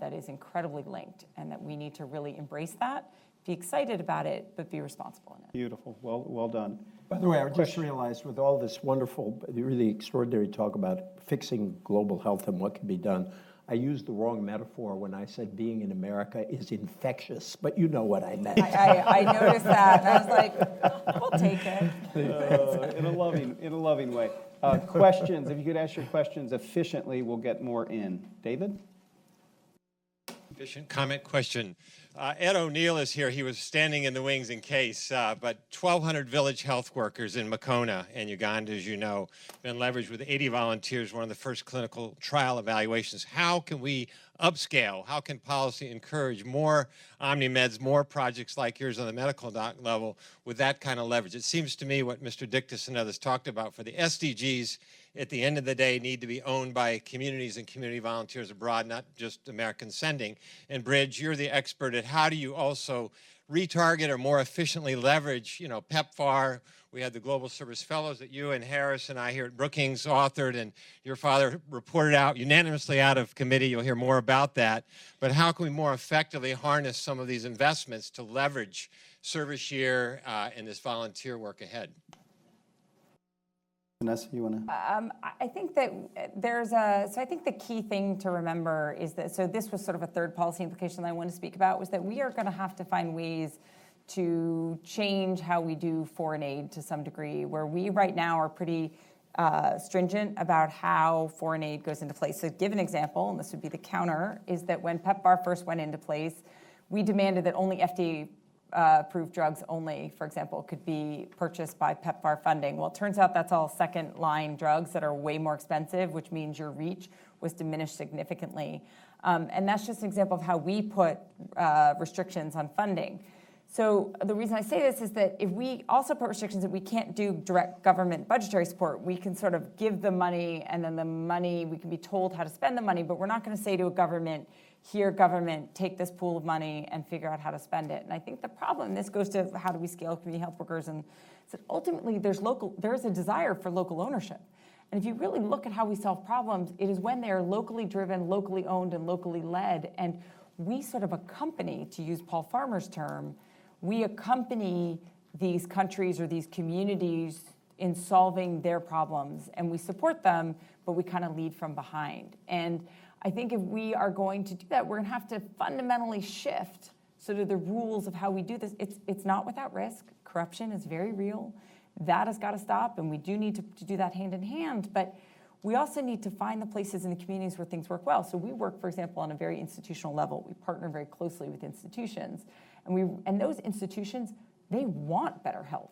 that is incredibly linked, and that we need to really embrace that, be excited about it, but be responsible in it.
Beautiful. Well done.
By the way, I just realized with all this wonderful, really extraordinary talk about fixing global health and what can be done, I used the wrong metaphor when I said being in America is infectious, but you know what I meant.
I noticed that, and I was like, we'll take it.
In a loving way. Questions, if you could ask your questions efficiently, we'll get more in. David?
Efficient comment question. Ed O'Neill is here. He was standing in the wings in case, but 1,200 village health workers in Makona in Uganda, as you know, been leveraged with 80 volunteers, one of the first clinical trial evaluations. How can we upscale? How can policy encourage more OmniMeds, more projects like yours on the medical level with that kind of leverage? It seems to me what Mr. Dictus and others talked about for the SDGs, at the end of the day, need to be owned by communities and community volunteers abroad, not just American sending. And Bridge, you're the expert at how do you also retarget or more efficiently leverage, PEPFAR. We had the Global Service Fellows that you and Harris and I here at Brookings authored, and your father reported out unanimously out of committee. You'll hear more about that. But how can we more effectively harness some of these investments to leverage service year and this volunteer work ahead?
Vanessa, you want to?
I think that I think the key thing to remember is that, so this was sort of a third policy implication that I want to speak about, was that we are going to have to find ways to change how we do foreign aid to some degree, where we right now are pretty stringent about how foreign aid goes into place. So to give an example, and this would be the counter, is that when PEPFAR first went into place, we demanded that only FDA approved drugs only, for example, could be purchased by PEPFAR funding. Well, it turns out that's all second-line drugs that are way more expensive, which means your reach was diminished significantly. And that's just an example of how we put restrictions on funding. So the reason I say this is that if we also put restrictions that we can't do direct government budgetary support, we can sort of give the money, and then the money, we can be told how to spend the money, but we're not going to say to a government, here, government, take this pool of money and figure out how to spend it. And I think the problem, this goes to how do we scale community health workers, and so ultimately there's a desire for local ownership. And if you really look at how we solve problems, it is when they are locally driven, locally owned, and locally led. And we sort of accompany, to use Paul Farmer's term, we accompany these countries or these communities in solving their problems, and we support them, but we kind of lead from behind. And I think if we are going to do that, we're going to have to fundamentally shift sort of the rules of how we do this. It's not without risk. Corruption is very real. That has got to stop, and we do need to do that hand in hand. But we also need to find the places in the communities where things work well. So we work, for example, on a very institutional level. We partner very closely with institutions. And those institutions, they want better health.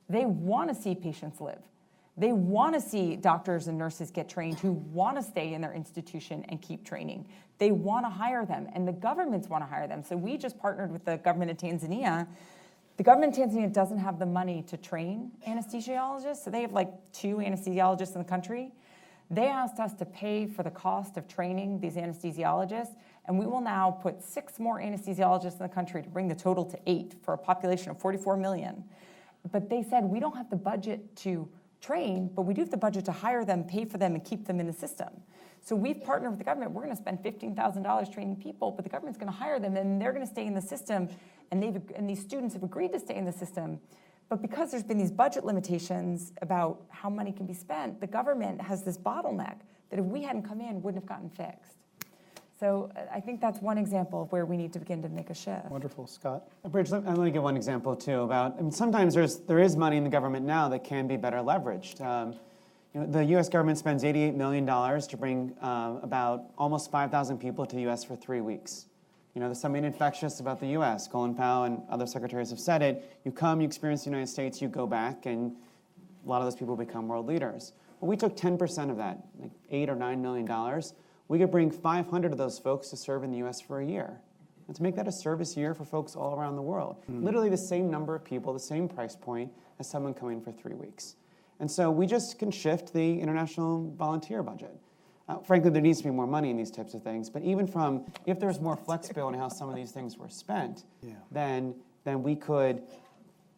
They want to see patients live. They want to see doctors and nurses get trained who want to stay in their institution and keep training. They want to hire them, and the governments want to hire them. So we just partnered with the government of Tanzania. The government of Tanzania doesn't have the money to train anesthesiologists, so they have like 2 anesthesiologists in the country. They asked us to pay for the cost of training these anesthesiologists, and we will now put 6 more anesthesiologists in the country to bring the total to 8 for a population of 44 million. But they said, we don't have the budget to train, but we do have the budget to hire them, pay for them, and keep them in the system. So we've partnered with the government. We're going to spend $15,000 training people, but the government's going to hire them, and they're going to stay in the system, and these students have agreed to stay in the system. But because there's been these budget limitations about how money can be spent, the government has this bottleneck that if we hadn't come in, wouldn't have gotten fixed. So I think that's one example of where we need to begin to make a shift.
Wonderful. Scott?
Bridge, let me give one example too about, sometimes there is money in the government now that can be better leveraged. The U.S. government spends $88 million to bring about almost 5,000 people to the U.S. for 3 weeks. There's something infectious about the U.S. Colin Powell and other secretaries have said it. You come, you experience the United States, you go back, and a lot of those people become world leaders. Well, we took 10% of that, like $8 or $9 million. We could bring 500 of those folks to serve in the U.S. for a year. And to make that a service year for folks all around the world. Literally the same number of people, the same price point as someone coming for 3 weeks. And so we just can shift the international volunteer budget. Frankly, there needs to be more money in these types of things, but even if there's more flexibility in how some of these things were spent, then we could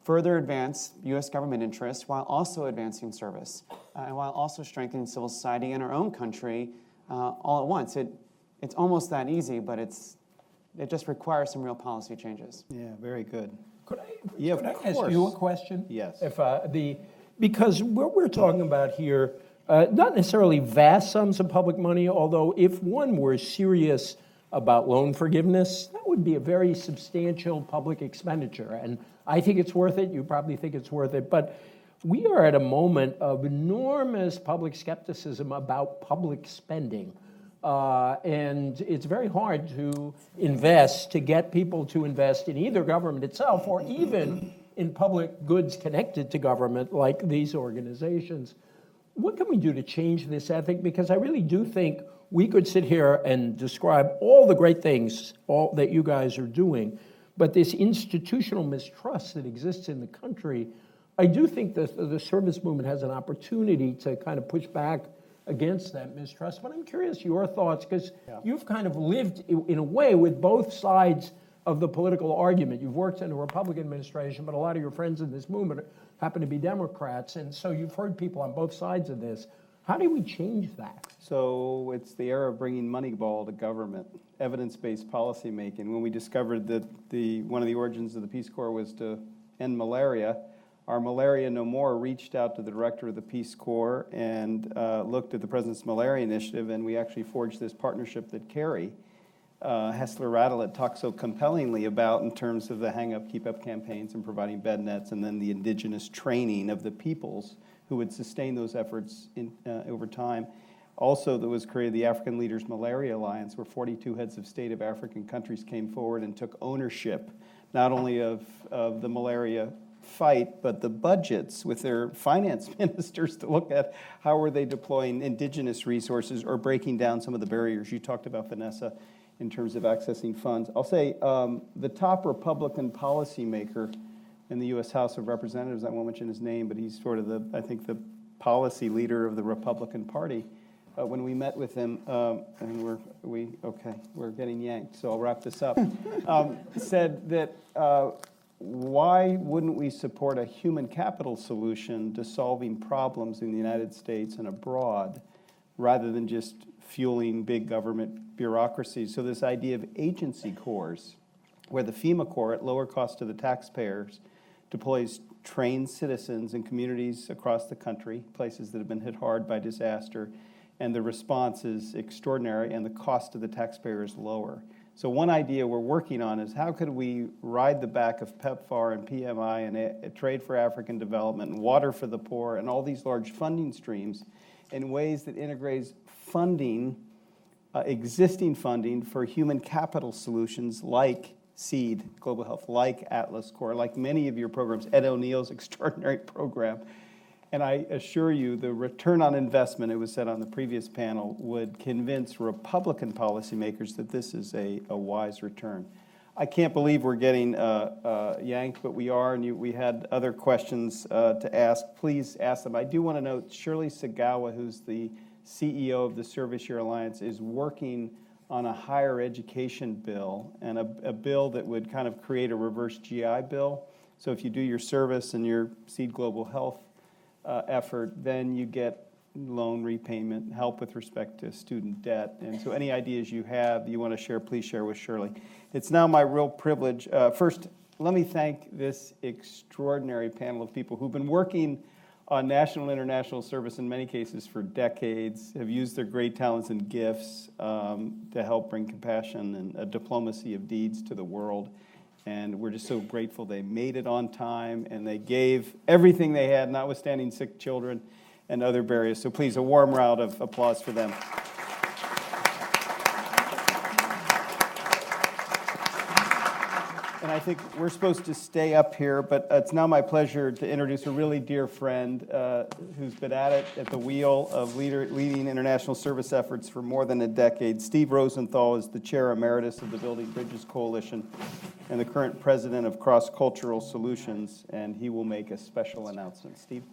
further advance U.S. government interests while also advancing service, and while also strengthening civil society in our own country all at once. It's almost that easy, but it just requires some real policy changes.
Yeah, very good.
Could
Yeah,
I
of
ask
course.
you a question?
Yes.
Because what we're talking about here, not necessarily vast sums of public money, although if one were serious about loan forgiveness, that would be a very substantial public expenditure. And I think it's worth it. You probably think it's worth it. But we are at a moment of enormous public skepticism about public spending. And it's very hard to get people to invest in either government itself or even in public goods connected to government like these organizations. What can we do to change this ethic? Because I really do think we could sit here and describe all the great things all that you guys are doing, but this institutional mistrust that exists in the country, I do think that the service movement has an opportunity to kind of push back against that mistrust. But I'm curious your thoughts, because you've kind of lived in a way with both sides of the political argument. You've worked in a Republican administration, but a lot of your friends in this movement happen to be Democrats, and so you've heard people on both sides of this. How do we change that?
So it's the era of bringing Moneyball to government, evidence-based policymaking. When we discovered that one of the origins of the Peace Corps was to end malaria, our Malaria No More reached out to the director of the Peace Corps and looked at the President's Malaria Initiative, and we actually forged this partnership that Carrie Hessler-Radelet talked so compellingly about in terms of the Hang Up, Keep Up campaigns and providing bed nets, and then the indigenous training of the peoples who would sustain those efforts over time. Also, there was created the African Leaders Malaria Alliance, where 42 heads of state of African countries came forward and took ownership, not only of the malaria fight, but the budgets with their finance ministers to look at how are they deploying indigenous resources or breaking down some of the barriers you talked about, Vanessa, in terms of accessing funds. I'll say the top Republican policymaker in the U.S. House of Representatives, I won't mention his name, but he's sort of I think the policy leader of the Republican Party. When we met with him, and we're getting yanked, so I'll wrap this up, said that why wouldn't we support a human capital solution to solving problems in the United States and abroad, rather than just fueling big government bureaucracies? So this idea of agency corps, where the FEMA Corps, at lower cost to the taxpayers, deploys trained citizens in communities across the country, places that have been hit hard by disaster, and the response is extraordinary and the cost to the taxpayer is lower. So one idea we're working on is how could we ride the back of PEPFAR and PMI and Trade for African Development and Water for the Poor and all these large funding streams in ways that integrates funding, existing funding for human capital solutions like SEED, Global Health, like Atlas Corps, like many of your programs, Ed O'Neill's extraordinary program. And I assure you the return on investment, it was said on the previous panel, would convince Republican policymakers that this is a wise return. I can't believe we're getting yanked, but we are, and we had other questions to ask. Please ask them. I do want to note Shirley Sagawa, who's the CEO of the Service Year Alliance, is working on a higher education bill, and a bill that would kind of create a reverse GI Bill. So if you do your service and your SEED Global Health effort, then you get loan repayment, help with respect to student debt. And so any ideas you have you want to share, please share with Shirley. It's now my real privilege. First, let me thank this extraordinary panel of people who've been working on national and international service in many cases for decades, have used their great talents and gifts to help bring compassion and a diplomacy of deeds to the world. And we're just so grateful they made it on time and they gave everything they had, notwithstanding sick children and other barriers. So please, a warm round of applause for them. And I think we're supposed to stay up here, but it's now my pleasure to introduce a really dear friend who's been at it at the wheel of leading international service efforts for more than a decade. Steve Rosenthal is the chair emeritus of the Building Bridges Coalition and the current president of Cross Cultural Solutions, and he will make a special announcement. Steve?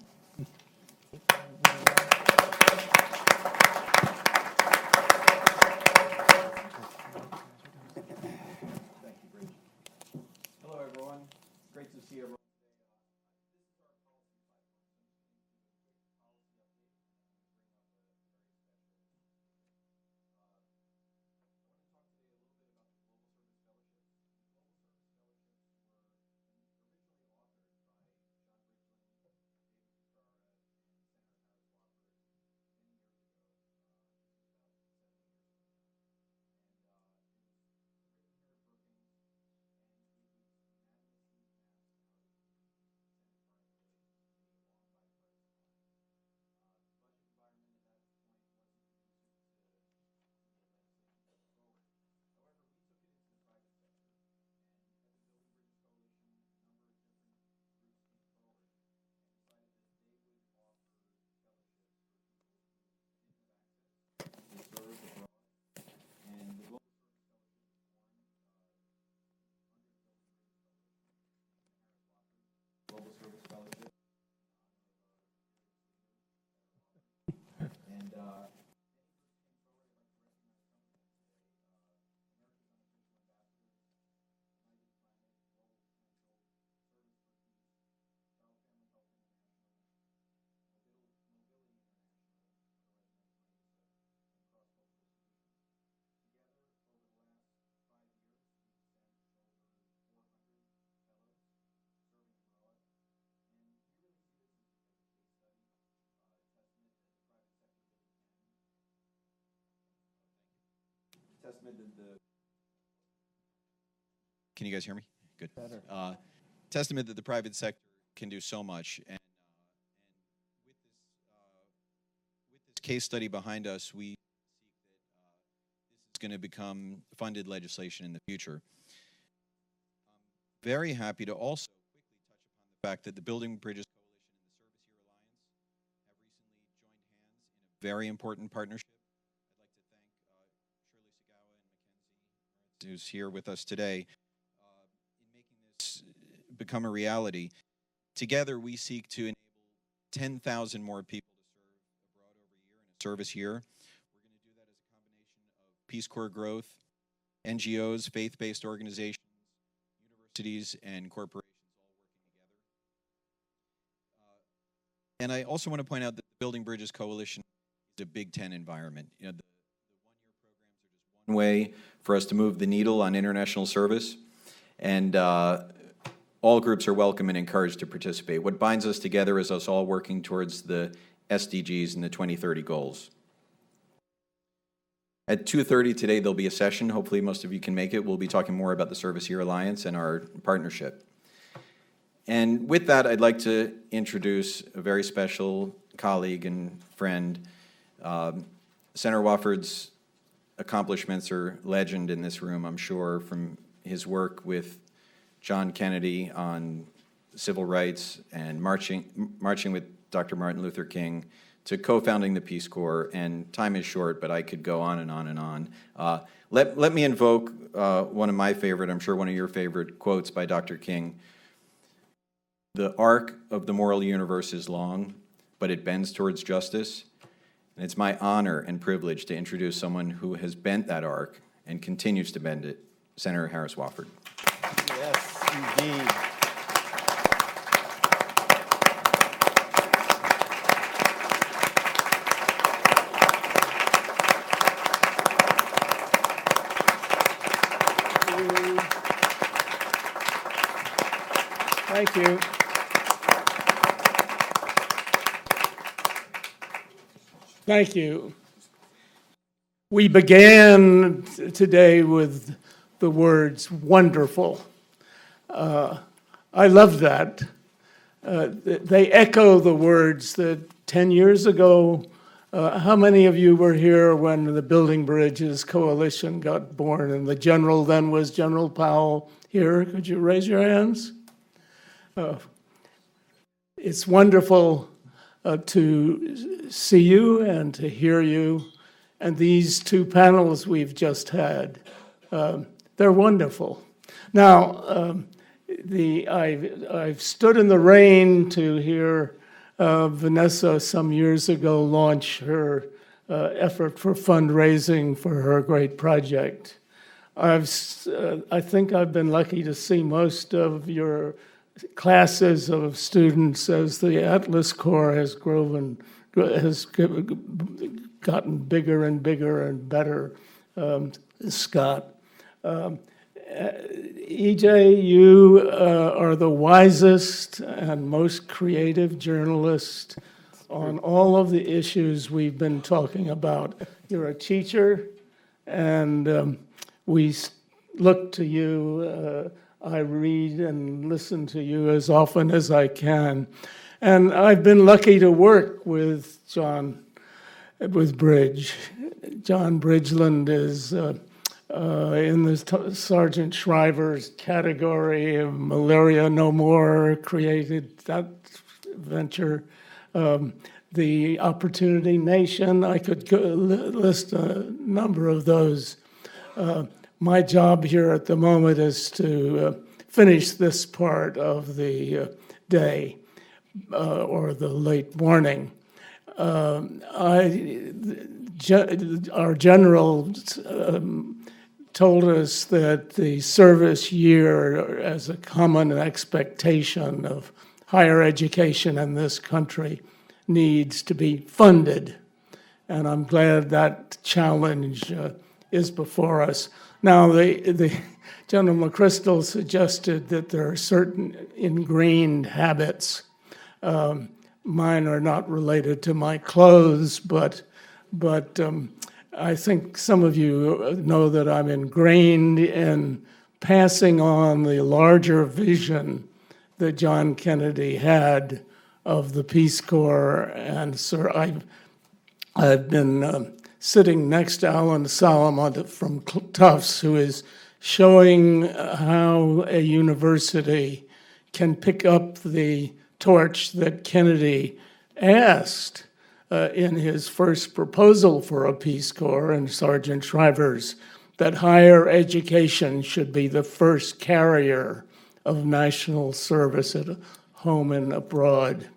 Global Service Fellowship. And testament that the
Can you guys hear me? Good. Testament that the private sector can do so much. And with this case study behind us, we see that this is going to become funded legislation in the future. I'm very happy to also quickly touch upon the fact that the Building Bridges Coalition and the Service Year Alliance have recently joined hands in a very important partnership. I'd like to thank Shirley Sagawa and Mackenzie, who's here with us today, become a reality. Together, we seek to enable 10,000 more people to serve abroad over a year in a service year. We're going to do that as a combination of Peace Corps growth, NGOs, faith-based organizations, universities, and corporations all working together. And I also want to point out that the Building Bridges Coalition is a Big Ten environment. You know, the one-year programs are just one way for us to move the needle on international service. And all groups are welcome and encouraged to participate. What binds us together is us all working towards the SDGs and the 2030 goals. At 2:30 today, there'll be a session. Hopefully most of you can make it. We'll be talking more about the Service Year Alliance and our partnership. And with that, I'd like to introduce a very special colleague and friend. Senator Wofford's accomplishments are legend in this room, I'm sure, from his work with John Kennedy on civil rights and marching with Dr. Martin Luther King to co-founding the Peace Corps. And time is short, but I could go on and on and on. Let me invoke one of my favorite, I'm sure one of your favorite quotes by Dr. King. The arc of the moral universe is long, but it bends towards justice. And it's my honor and privilege to introduce someone who has bent that arc and continues to bend it, Senator Harris Wofford.
Yes, indeed. Thank you.
Thank you. We began today with the words wonderful. I love that. They echo the words that 10 years ago, how many of you were here when the Building Bridges Coalition got born and the general then was General Powell here? Could you raise your hands? It's wonderful to see you and to hear you. And these two panels we've just had, they're wonderful. Now, I've stood in the rain to hear Vanessa some years ago launch her effort for fundraising for her great project. I think I've been lucky to see most of your classes of students as the Atlas Corps has grown, has gotten bigger and bigger and better. Scott. EJ, you are the wisest and most creative journalist on all of the issues we've been talking about. You're a teacher, and we look to you. I read and listen to you as often as I can. And I've been lucky to work with with Bridge. John Bridgeland is in the Sergeant Shriver's category of Malaria No More, created that venture. The Opportunity Nation, I could list a number of those. My job here at the moment is to finish this part of the day or the late morning. Our general told us that the service year, as a common expectation of higher education in this country, needs to be funded. And I'm glad that challenge is before us. Now, the General McChrystal suggested that there are certain ingrained habits. Mine are not related to my clothes, but I think some of you know that I'm ingrained in passing on the larger vision that John Kennedy had of the Peace Corps. And sir, I've been sitting next to Alan Solomon from Tufts, who is showing how a university can pick up the torch that Kennedy asked in his first proposal for a Peace Corps and Sergeant Shriver's, that higher education should be the first carrier of national service at home and abroad.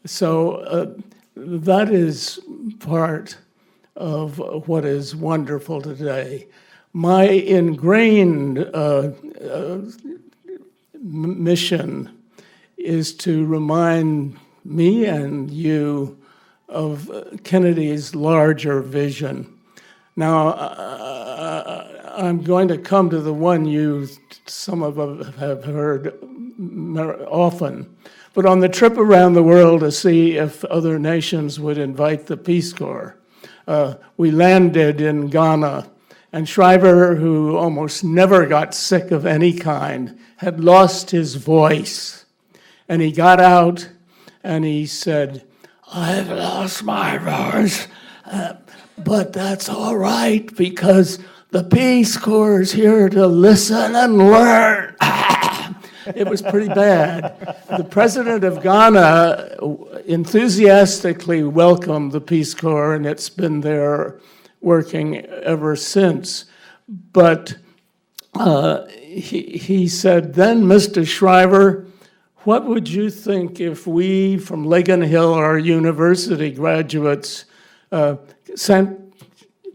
So that is part of what is wonderful today. My ingrained mission is to remind me and you of Kennedy's larger vision. Now, I'm going to come to the one some of us have heard often, but on the trip around the world to see if other nations would invite the Peace Corps, we landed in Ghana, and Shriver, who almost never got sick of any kind, had lost his voice. And he got out and he said, "I've lost my voice, but that's all right because the Peace Corps is here to listen and learn." It was pretty bad. The president of Ghana enthusiastically welcomed the Peace Corps, and it's been there working ever since. But he said, "Then, Mr. Shriver, what would you think if we from Ligon Hill, our university graduates, sent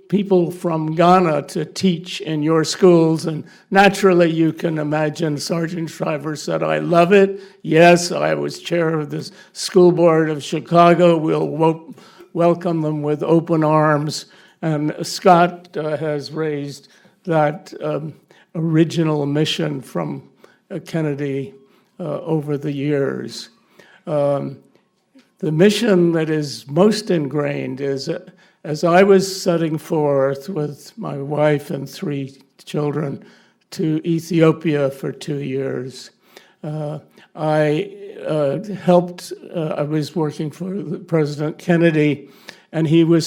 people from Ghana to teach in your schools?" And naturally, you can imagine Sergeant Shriver said, "I love it. Yes, I was chair of the school board of Chicago. We'll welcome them with open arms." And Scott has raised that original mission from Kennedy over the years. The mission that is most ingrained is, as I was setting forth with my wife and 3 children to Ethiopia for 2 years, I was working for President Kennedy, and he was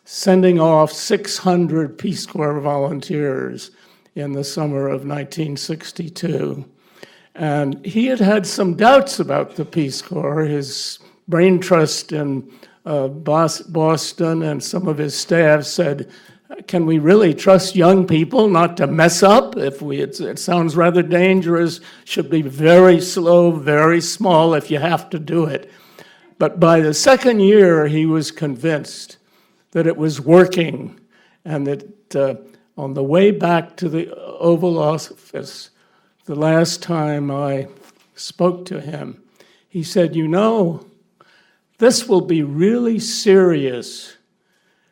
sending off 600 Peace Corps volunteers in the summer of 1962. And he had had some doubts about the Peace Corps. His brain trust in Boston and some of his staff said, "Can we really trust young people not to mess up? It sounds rather dangerous, should be very slow, very small if you have to do it." But by the second year, he was convinced that it was working, and that on the way back to the Oval Office, the last time I spoke to him, he said, "You know, this will be really serious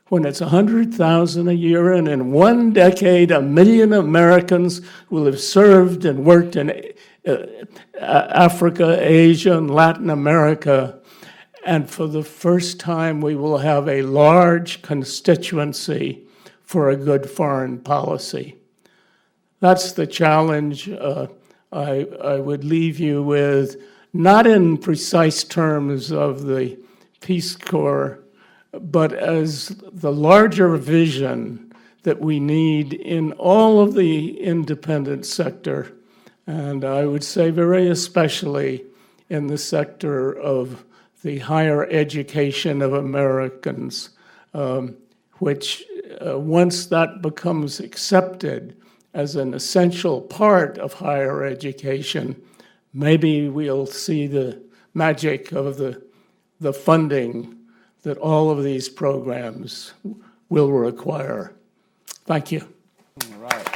when it's 100,000 a year, and in 1 decade, 1 million Americans will have served and worked in Africa, Asia, and Latin America. And for the first time, we will have a large constituency for a good foreign policy." That's the challenge I would leave you with, not in precise terms of the Peace Corps, but as the larger vision that we need in all of the independent sector, and I would say very especially in the sector of the higher education of Americans, which once that becomes accepted as an essential part of higher education, maybe we'll see the magic of the funding that all of these programs will require. Thank you.
All right.